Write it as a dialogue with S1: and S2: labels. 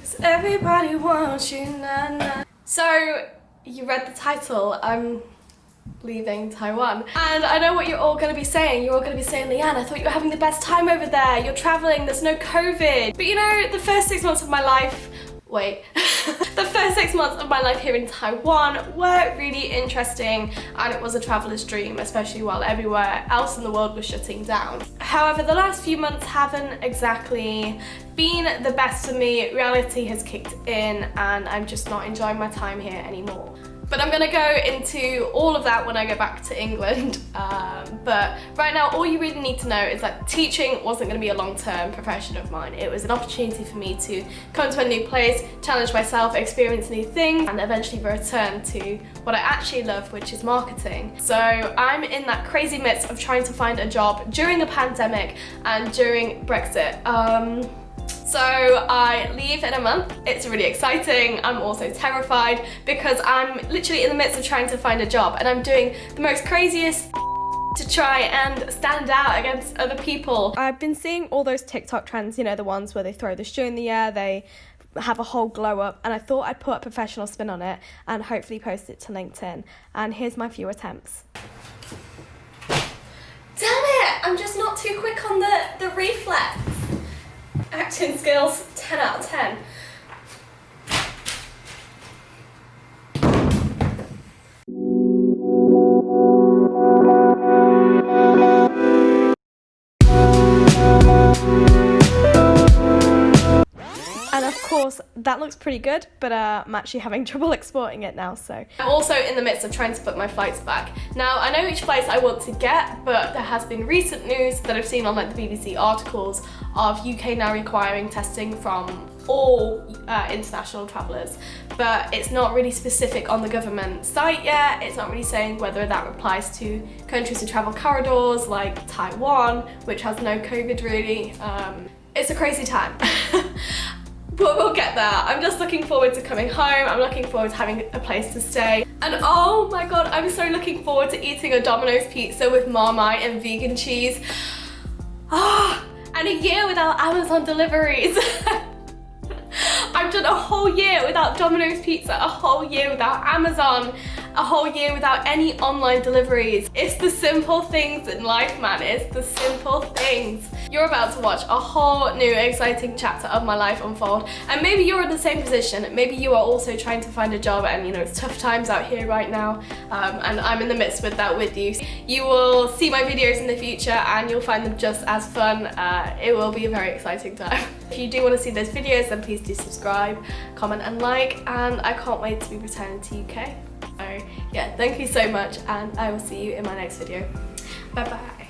S1: 'Cause everybody wants you, na na. So, you read the title, I'm leaving Taiwan. And I know what you're all gonna be saying. You're all gonna be saying, Leanne, I thought you were having the best time over there. You're traveling, there's no COVID. But you know, the first 6 months of my life, the first 6 months of my life here in Taiwan were really interesting, and it was a traveller's dream, especially while everywhere else in the world was shutting down. However, the last few months haven't exactly been the best for me. Reality has kicked in and I'm just not enjoying my time here anymore. But I'm gonna go into all of that when I go back to England. But right now, all you really need to know is that teaching wasn't gonna be a long-term profession of mine. It was an opportunity for me to come to a new place, challenge myself, experience new things, and eventually return to what I actually love, which is marketing. So I'm in that crazy midst of trying to find a job during a pandemic and during Brexit. So I leave in a month. It's really exciting. I'm also terrified because I'm literally in the midst of trying to find a job, and I'm doing the most craziest to try and stand out against other people. I've been seeing all those TikTok trends, you know, the ones where they throw the shoe in the air, they have a whole glow up, and I thought I'd put a professional spin on it and hopefully post it to LinkedIn. And here's my few attempts. Damn it! I'm just not too quick on the reflex. Acting skills, 10 out of 10. And of course, that looks pretty good, but I'm actually having trouble exporting it now, so. I'm also in the midst of trying to book my flights back. Now, I know which flights I want to get, but there has been recent news that I've seen on like the BBC articles of UK now requiring testing from all international travellers, but it's not really specific on the government site yet. It's not really saying whether that applies to countries with travel corridors like Taiwan, which has no COVID really. It's a crazy time. But we'll get there. I'm just looking forward to coming home. I'm looking forward to having a place to stay. And oh my god, I'm so looking forward to eating a Domino's pizza with marmite and vegan cheese. And a year without Amazon deliveries. I've done a whole year without Domino's pizza, a whole year without Amazon, a whole year without any online deliveries. It's the simple things in life, man. It's the simple things. You're about to watch a whole new exciting chapter of my life unfold, and maybe you're in the same position. Maybe you are also trying to find a job, and you know, it's tough times out here right now, and I'm in the midst with that with you. You will see my videos in the future and you'll find them just as fun. It will be a very exciting time. If you do want to see those videos, then please do subscribe, comment and like, and I can't wait to be returning to UK. So yeah, thank you so much, and I will see you in my next video. Bye bye.